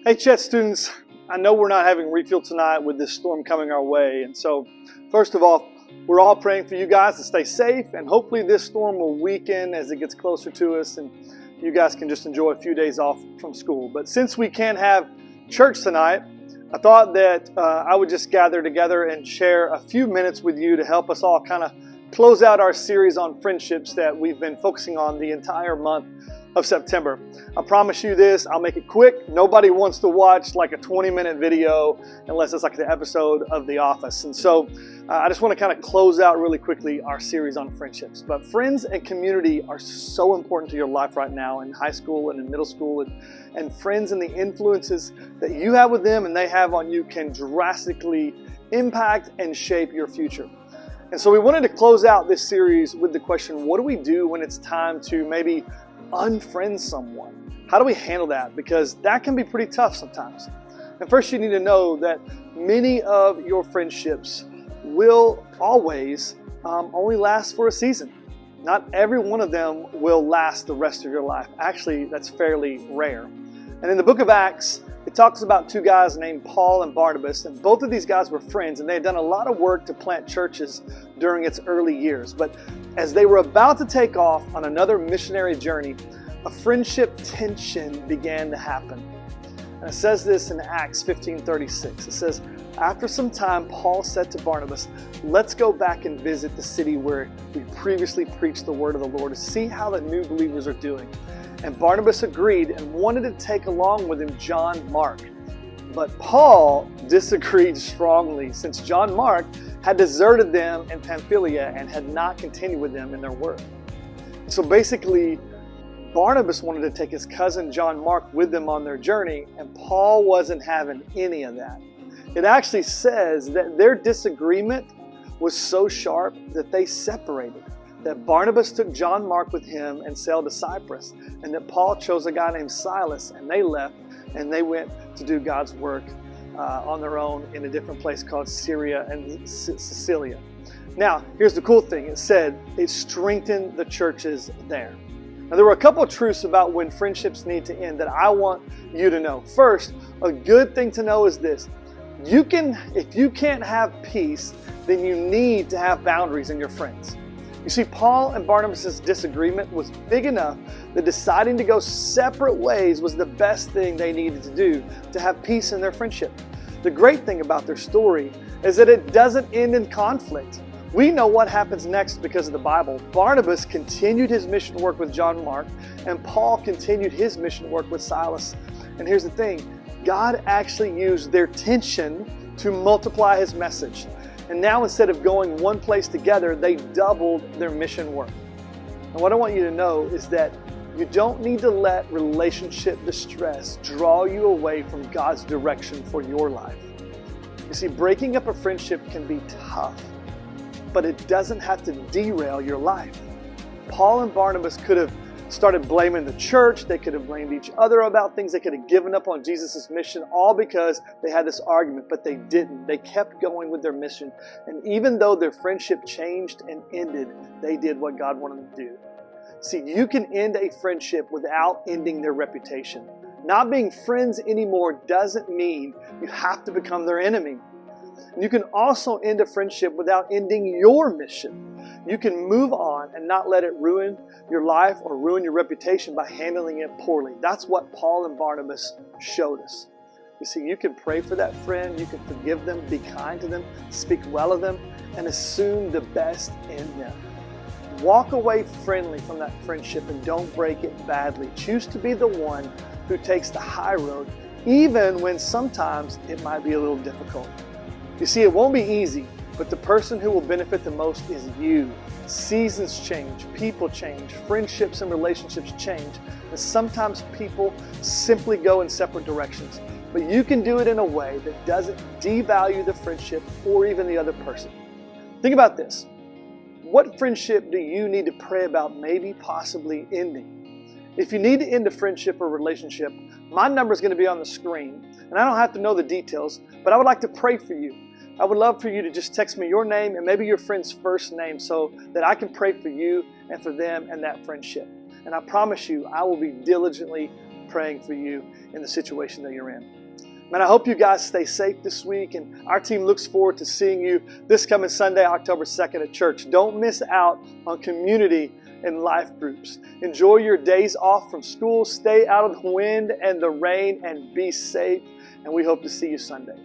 Hey Chet students, I know we're not having Refuel tonight with this storm coming our way, and so first of all, we're all praying for you guys to stay safe, and hopefully this storm will weaken as it gets closer to us and you guys can just enjoy a few days off from school. But since we can't have church tonight, I thought that I would just gather together and share a few minutes with you to help us all kind of close out our series on friendships that we've been focusing on the entire month of September. I promise you this, I'll make it quick. Nobody wants to watch like a 20-minute video unless it's like the episode of The Office. And so I just want to kind of close out really quickly our series on friendships. But friends and community are so important to your life right now in high school and in middle school. And friends and the influences that you have with them and they have on you can drastically impact and shape your future. And so we wanted to close out this series with the question, what do we do when it's time to maybe unfriend someone? How do we handle that? Because that can be pretty tough sometimes. And first you need to know that many of your friendships will always only last for a season. Not every one of them will last the rest of your life. Actually, that's fairly rare. And in the book of Acts, it talks about two guys named Paul and Barnabas, and both of these guys were friends, and they had done a lot of work to plant churches during its early years. But as they were about to take off on another missionary journey, a friendship tension began to happen. And it says this in Acts 15:36. It says, after some time, Paul said to Barnabas, let's go back and visit the city where we previously preached the word of the Lord to see how the new believers are doing. And Barnabas agreed and wanted to take along with him John Mark. But Paul disagreed strongly since John Mark had deserted them in Pamphylia and had not continued with them in their work. So basically, Barnabas wanted to take his cousin John Mark with them on their journey, and Paul wasn't having any of that. It actually says that their disagreement was so sharp that they separated. That Barnabas took John Mark with him and sailed to Cyprus, and that Paul chose a guy named Silas, and they left and they went to do God's work on their own in a different place called Syria and Sicilia. Now, here's the cool thing. It said it strengthened the churches there. Now, there were a couple of truths about when friendships need to end that I want you to know. First, a good thing to know is this. If you can't have peace, then you need to have boundaries in your friends. You see, Paul and Barnabas' disagreement was big enough that deciding to go separate ways was the best thing they needed to do to have peace in their friendship. The great thing about their story is that it doesn't end in conflict. We know what happens next because of the Bible. Barnabas continued his mission work with John Mark, and Paul continued his mission work with Silas. And here's the thing, God actually used their tension to multiply his message. And now instead of going one place together, they doubled their mission work. And what I want you to know is that you don't need to let relationship distress draw you away from God's direction for your life. You see, breaking up a friendship can be tough, but it doesn't have to derail your life. Paul and Barnabas could have started blaming the church. They could have blamed each other about things. They could have given up on Jesus' mission, all because they had this argument, but they didn't. They kept going with their mission. And even though their friendship changed and ended, they did what God wanted them to do. See, you can end a friendship without ending their reputation. Not being friends anymore doesn't mean you have to become their enemy. You can also end a friendship without ending your mission. You can move on and not let it ruin your life or ruin your reputation by handling it poorly. That's what Paul and Barnabas showed us. You see, you can pray for that friend, you can forgive them, be kind to them, speak well of them, and assume the best in them. Walk away friendly from that friendship and don't break it badly. Choose to be the one who takes the high road, even when sometimes it might be a little difficult. You see, it won't be easy, but the person who will benefit the most is you. Seasons change, people change, friendships and relationships change, and sometimes people simply go in separate directions. But you can do it in a way that doesn't devalue the friendship or even the other person. Think about this. What friendship do you need to pray about maybe possibly ending? If you need to end a friendship or relationship, my number is going to be on the screen, and I don't have to know the details, but I would like to pray for you. I would love for you to just text me your name and maybe your friend's first name so that I can pray for you and for them and that friendship. And I promise you, I will be diligently praying for you in the situation that you're in. Man, I hope you guys stay safe this week, and our team looks forward to seeing you this coming Sunday, October 2nd at church. Don't miss out on community and life groups. Enjoy your days off from school. Stay out of the wind and the rain and be safe, and we hope to see you Sunday.